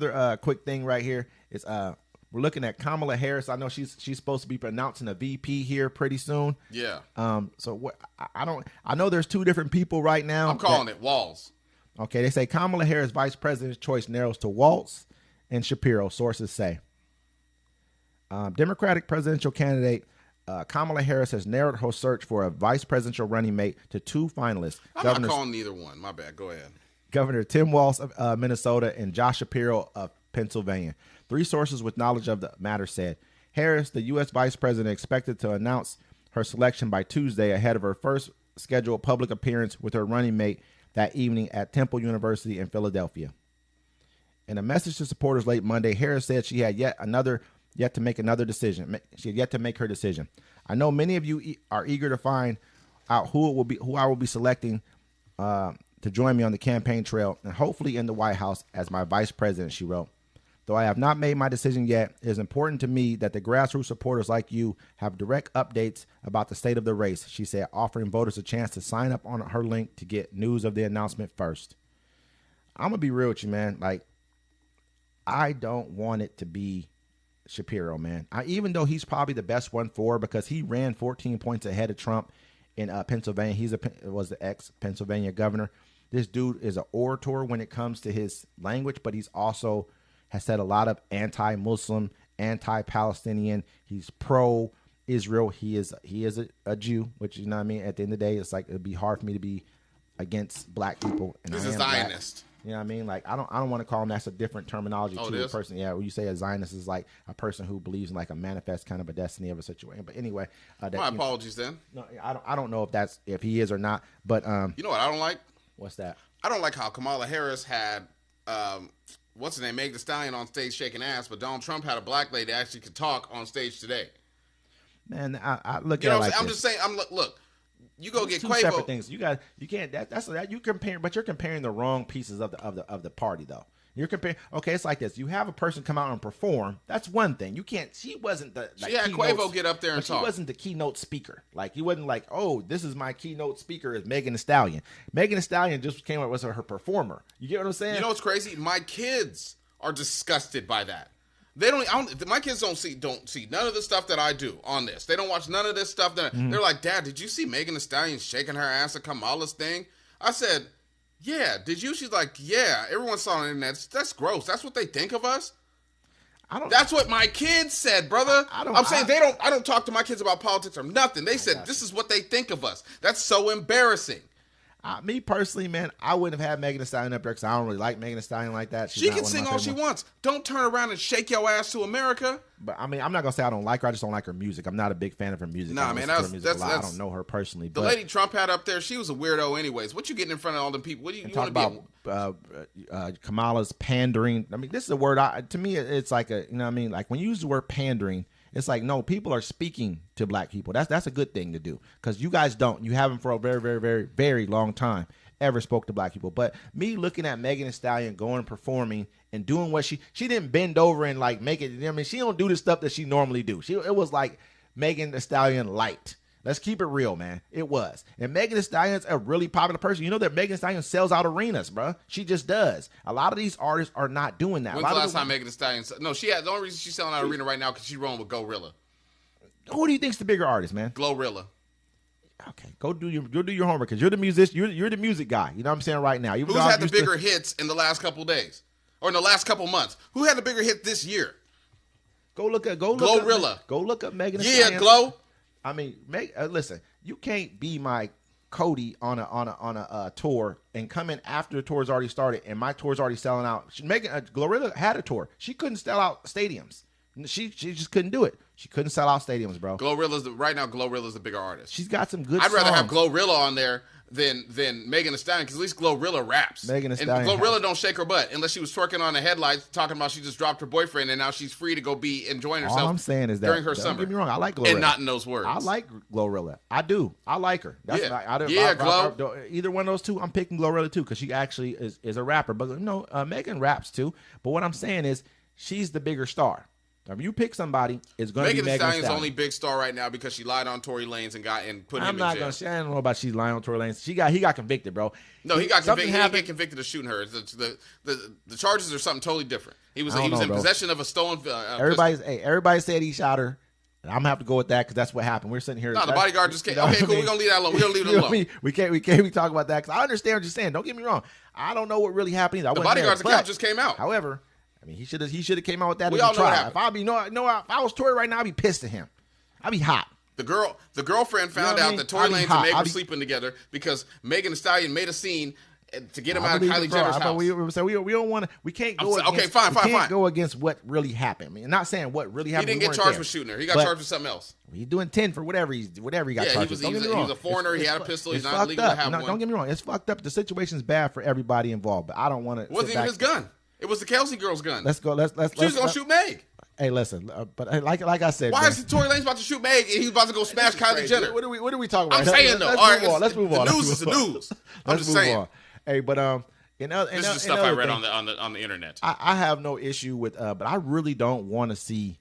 Another quick thing right here is we're looking at Kamala Harris. I know she's supposed to be announcing a VP here pretty soon. Yeah. So what I know there's two different people right now. I'm calling it Walz. Okay, they say Kamala Harris vice president's choice narrows to Walz and Shapiro, sources say. Democratic presidential candidate Kamala Harris has narrowed her search for a vice presidential running mate to two finalists. I'm not calling neither one. My bad. Go ahead. Governor Tim Walz of Minnesota and Josh Shapiro of Pennsylvania. Three sources with knowledge of the matter said Harris, the U.S. vice president, expected to announce her selection by Tuesday ahead of her first scheduled public appearance with her running mate that evening at Temple University in Philadelphia. In a message to supporters late Monday, Harris said she had yet to make another decision. She had yet to make her decision. I know many of you are eager to find out who I will be selecting to join me on the campaign trail and hopefully in the White House as my vice president, she wrote. Though I have not made my decision yet, it is important to me that the grassroots supporters like you have direct updates about the state of the race, she said, offering voters a chance to sign up on her link to get news of the announcement first. I'm going to be real with you, man. Like, I don't want it to be Shapiro, man. Even though he's probably the best one for, because he ran 14 points ahead of Trump in Pennsylvania. He was the ex-Pennsylvania governor. This dude is an orator when it comes to his language, but he's also has said a lot of anti-Muslim, anti-Palestinian. He's pro-Israel. He is a Jew, which, you know what I mean? At the end of the day, it's like it'd be hard for me to be against black people. And he's a Zionist. Black. You know what I mean? Like I don't want to call him. That's a different terminology to a person. Yeah, when you say a Zionist is like a person who believes in like a manifest kind of a destiny of a situation. But anyway, my apologies then. No, I don't know if he is or not. But you know what I don't like? What's that? I don't like how Kamala Harris had what's her name, Meg Thee Stallion on stage shaking ass, but Donald Trump had a black lady that actually could talk on stage today. Man, I look at it like I'm just saying. Look. You go get two Quavo. Separate things. You can't. That's you compare, but you're comparing the wrong pieces of the party though. You're comparing. Okay, it's like this. You have a person come out and perform. That's one thing. You can't. She wasn't the. She had Quavo get up there and talk. She wasn't the keynote speaker. Like he wasn't like, oh, this is my keynote speaker is Megan Thee Stallion. Megan Thee Stallion just came up with her performer. You get what I'm saying? You know what's crazy? My kids are disgusted by that. My kids don't see none of the stuff that I do on this. They don't watch none of this stuff. They're like, Dad, did you see Megan Thee Stallion shaking her ass at Kamala's thing? I said, yeah. Did you? She's like, yeah. Everyone saw it on the internet. That's gross. That's what they think of us. That's what my kids said, brother. I don't talk to my kids about politics or nothing. They said this is what they think of us. That's so embarrassing. Me personally, man, I wouldn't have had Megan Thee Stallion up there because I don't really like Megan Thee Stallion like that. She can sing all she wants. Don't turn around and shake your ass to America. But I mean, I'm not gonna say I don't like her. I just don't like her music. I'm not a big fan of her music. Nah, man, I don't know her personally. The lady Trump had up there, she was a weirdo, anyways. What you getting in front of all them people? What do you want to be? Kamala's pandering. I mean, this is a word. To me, it's like a. You know what I mean? Like when you use the word pandering. It's like, no, people are speaking to black people. That's a good thing to do because you guys don't. You haven't for a very, very, very, very long time ever spoke to black people. But me looking at Megan Thee Stallion going and performing and doing what she didn't bend over and like make it. You know what I mean, she don't do the stuff that she normally do. It was like Megan Thee Stallion light. Let's keep it real, man. It was. And Megan Thee Stallion's a really popular person. You know that Megan Thee Stallion sells out arenas, bro. She just does. A lot of these artists are not doing that. When's the last time Megan Thee Stallion? No, the only reason she's selling out arena right now because she's rolling with Glorilla. Who do you think's the bigger artist, man? Glorilla. Okay, go do your homework because you're the musician. You're the music guy. You know what I'm saying right now. Who's had the bigger hits in the last couple days or in the last couple months? Who had the bigger hit this year? Go look up Glorilla. Go look up Megan Thee Stallion. Yeah, Glow. I mean, listen. You can't be my Cody on a tour and come in after the tour's already started and my tour's already selling out. Glorilla had a tour. She couldn't sell out stadiums. She just couldn't do it. She couldn't sell out stadiums, bro. Right now Glorilla's the bigger artist. She's got some good. I'd rather have Glorilla on there than Megan Thee Stallion because at least Glorilla raps. Megan Thee Stallion. And Glorilla don't shake her butt unless she was twerking on the headlights talking about she just dropped her boyfriend and now she's free to go be enjoying herself. All I'm saying is that during her summer. Don't get me wrong, I like Glorilla. And not in those words. I like Glorilla. I do. I like her. Glow. Either one of those two, I'm picking Glorilla too because she actually is a rapper. But no, Megan raps too. But what I'm saying is she's the bigger star. If you pick somebody, it's going to be Megan Thee Megan Thee Stallion's Stallion. only big star right now because she lied on Tory Lanez and put him I'm in not jail. going to. I don't know about she's lying on Tory Lanez. He got convicted, bro. No, he got convicted. He didn't happened. get convicted of shooting her. The charges are something totally different. He was in bro. possession of a stolen. Everybody said he shot her. And I'm gonna have to go with that because that's what happened. We're sitting here. No, the bodyguard just came. Okay, cool. We're gonna leave that alone. We're gonna leave it alone. We can't talk about that because I understand what you're saying. Don't get me wrong. I don't know what really happened either. The bodyguard's account just came out. However, I mean, he should have came out with that. We in all the know what trial. happened. If I was Tory right now, I'd be pissed at him. I'd be hot. The girlfriend found out that Tory Lanez and Meg were sleeping together because Megan Thee Stallion made a scene to get him out of Kylie Jenner's house. We don't want to. We can't go. Fine. Go against what really happened. I mean, I'm not saying what really happened. He didn't get charged with shooting her. He got charged with something else. He's doing 10 for whatever he got charged with. He was a foreigner. He had a pistol. He's not legal to have one. Don't get me wrong. It's fucked up. The situation's bad for everybody involved. But I don't want to. It wasn't even his gun. It was the Kelsey girl's gun. Let's go. She was gonna shoot Meg. Hey, listen, but like I said, why is Tory Lanez about to shoot Meg and he's about to go smash Kylie Jenner? What are we talking about? I'm saying though. Let's move on. The news is the news. I'm just saying. Hey, but this is the stuff I read on the internet. I have no issue with, but I really don't want to see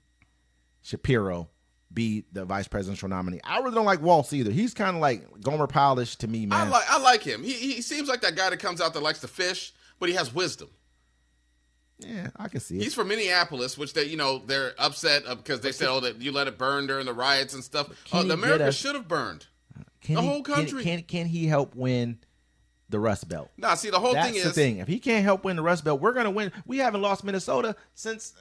Shapiro be the vice presidential nominee. I really don't like Walz either. He's kind of like Gomer Pyle-ish to me, man. I like him. He seems like that guy that comes out that likes to fish, but he has wisdom. Yeah, I can see it. He's from Minneapolis, which they're upset because they said, that you let it burn during the riots and stuff. The America should have burned. The whole country. Can he help win the Rust Belt? Nah, see, the whole thing is... That's the thing. If he can't help win the Rust Belt, we're going to win. We haven't lost Minnesota since,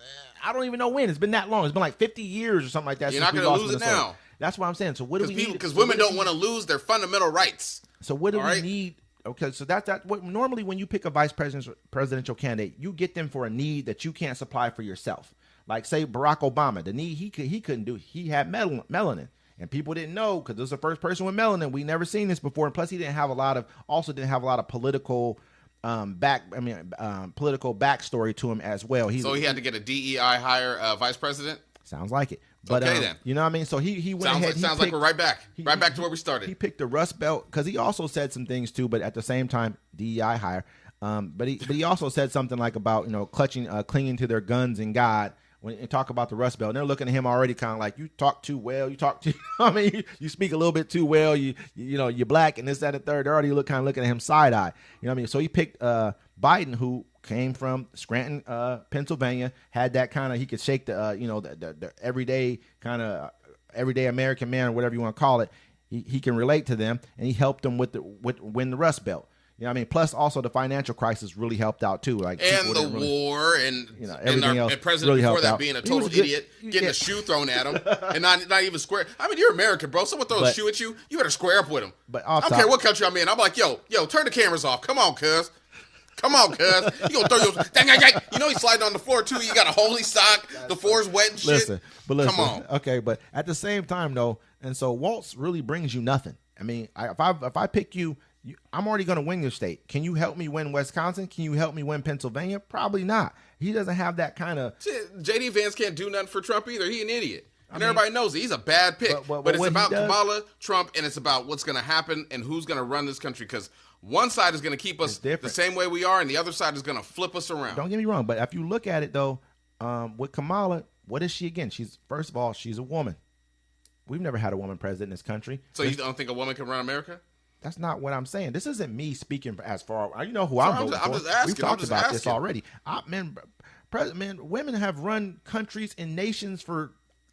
I don't even know when. It's been that long. It's been like 50 years or something like that. You're not going to lose Minnesota. it now. That's what I'm saying. So what do we need? Because women don't want to lose their fundamental rights. So what do we need? Okay, so that's what normally when you pick a vice presidential candidate, you get them for a need that you can't supply for yourself. Like say Barack Obama, the need he couldn't do. He had melanin, and people didn't know because this is the first person with melanin. We never seen this before, and plus he didn't have a lot of political political backstory to him as well. So he had to get a DEI hire vice president. Sounds like it. But, okay, then. You know what I mean? So he went ahead. Sounds like we're right back. Right back to where we started. He picked the Rust Belt because he also said some things too, but at the same time, DEI hire. But he also said something like about clinging to their guns and God when you talk about the Rust Belt. And they're looking at him already kind of like, you talk too well. You speak a little bit too well. You're black and this, that, and third. They're already looking at him side eye. You know what I mean? So he picked Biden, who came from Scranton, Pennsylvania, had that kind of, he could shake the everyday kind of everyday American man or whatever you want to call it. He can relate to them, and he helped them with win the Rust Belt. You know what I mean? Plus, also the financial crisis really helped out too. Like and the war and everything else. And President really before that out. being a total idiot, getting a shoe thrown at him, and not even square. I mean, you're American, bro. Someone throws a shoe at you, you better square up with him. But I don't care what country I'm in. I'm like, yo, turn the cameras off. Come on, cuz. Come on, cuz. You gonna throw your he's sliding on the floor too. You got a holy sock. The floor's wet and shit. Listen. Come on. Okay, but at the same time though, and so Walz really brings you nothing. I mean, if I pick you, I'm already going to win your state. Can you help me win Wisconsin? Can you help me win Pennsylvania? Probably not. He doesn't have that kind of... J.D. Vance can't do nothing for Trump either. He's an idiot. And everybody knows it. He's a bad pick. But it's about Kamala, Trump, and it's about what's going to happen and who's going to run this country. Because one side is going to keep us the same way we are, and the other side is going to flip us around. Don't get me wrong, but if you look at it, though, with Kamala, what is she again? First of all, she's a woman. We've never had a woman president in this country. So you don't think a woman can run America? That's not what I'm saying. This isn't me speaking as far. You know who I'm voting for. I'm just asking. We've talked about this already. Women have run countries and nations for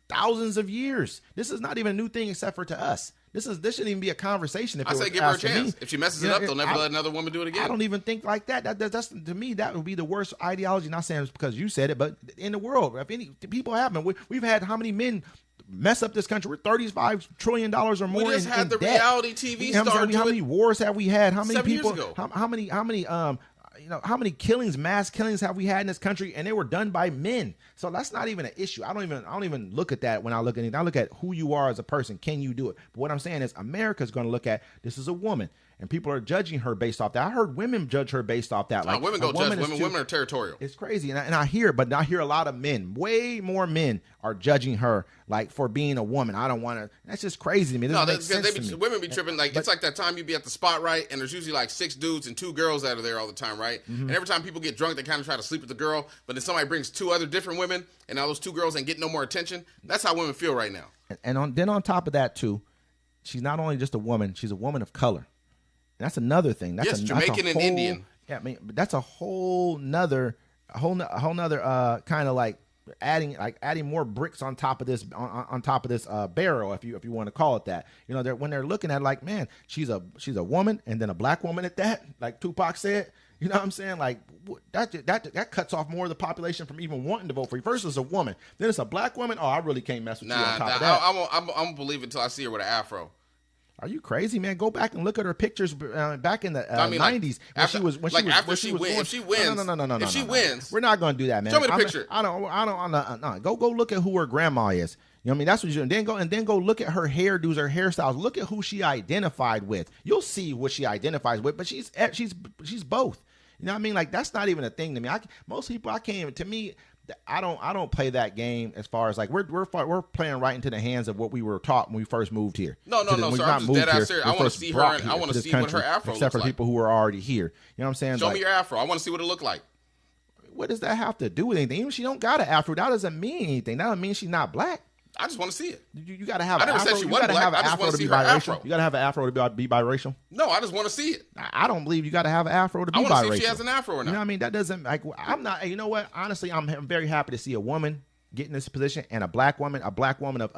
thousands of years. This is not even a new thing except for to us. This shouldn't even be a conversation. If I say give her a chance. If she messes it up, they'll never let another woman do it again. I don't even think like that. That's to me, that would be the worst ideology. Not saying it's because you said it, but in the world, if any people haven't, we've had how many men mess up this country? We're $35 trillion or more. We just had the debt. reality TV star. How many wars have we had? How many 7 people? years ago. How many killings, mass killings have we had in this country? And they were done by men. So that's not even an issue. I don't even look at that when I look at it. I look at who you are as a person. Can you do it? But what I'm saying is America's going to look at this is a woman. and people are judging her based off that. I heard women judge her based off that. Like women go judge women. Women are territorial. It's crazy, and I hear, but I hear a lot of men, way more men, are judging her like for being a woman. I don't want to. That's just crazy to me. It doesn't make sense to me. Women be tripping like it's like that time you be at the spot, right? And there's usually like 6 dudes and 2 girls that are there all the time, right? And every time people get drunk, they kind of try to sleep with the girl, but then somebody brings 2 other different women, and now those 2 girls ain't getting no more attention. That's how women feel right now. And then on top of that too, she's not only just a woman; she's a woman of color. And that's another thing. That's Jamaican and Indian. Yeah, I mean, but that's a whole nother kind of like adding more bricks on top of this on top of this barrel, if you want to call it that. You know, when they're looking at it, like, man, she's a woman, and then a black woman at that, like Tupac said. You know what I'm saying? Like that cuts off more of the population from even wanting to vote for you. First it's a woman, then it's a black woman. Oh, I really can't mess with you on top of that. I'm gonna believe it until I see her with an afro. Are you crazy, man? Go back and look at her pictures back in the 90s when she was if she wins. No. If she wins, we're not going to do that, man. Show me the picture. I don't. Go look at who her grandma is. You know what I mean? That's what you do. And then go look at her hairdos, her hairstyles. Look at who she identified with. You'll see what she identifies with. But she's both. You know what I mean? Like, that's not even a thing to me. Most people, I can't even. To me, I don't play that game as far as like we're playing right into the hands of what we were taught when we first moved here. No, sir. I'm just dead ass serious. I want to see her. I want to see what her afro looks like. Except for people who are already here. You know what I'm saying? Show me your afro. I want to see what it looked like. What does that have to do with anything? Even if she don't got an afro, that doesn't mean anything. That doesn't mean she's not black. I just want to see it. You got to have an afro. I never said she wasn't black. I just want to see her afro. You got to have an afro to be biracial? No, I just want to see it. I don't believe you got to have an afro to be biracial. I want to see if she has an afro or not. You know what I mean? That doesn't, like, I'm not, you know what? Honestly, I'm very happy to see a woman get in this position, and a black woman of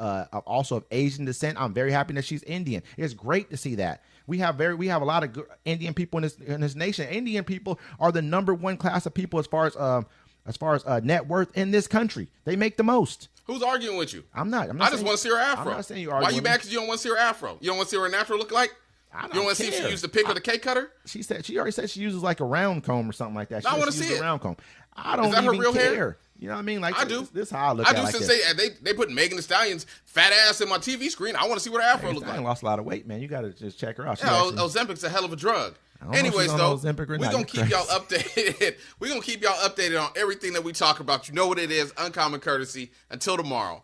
also of Asian descent. I'm very happy that she's Indian. It's great to see that. We have a lot of good Indian people in this nation. Indian people are the #1 class of people as far as net worth in this country. They make the most. Who's arguing with you? I'm not. I just want to see her afro. I'm not saying you argue. Why you mad because you don't want to see her afro? You don't want to see what her afro look like? You don't want to see if she used the pick or the cake cutter? She already said she uses like a round comb or something like that. I want to see it. A round comb. I don't Is that even her real care. Hair? You know what I mean? Like, I do. This is how I look at it. I do, since they put Megan Thee Stallion's fat ass in my TV screen. I want to see what her afro looks like. I lost a lot of weight, man. You got to just check her out. Ozempic's a hell of a drug. Anyways, though, we're going to keep y'all updated. We're going to keep y'all updated on everything that we talk about. You know what it is. Uncommon Courtesy. Until tomorrow.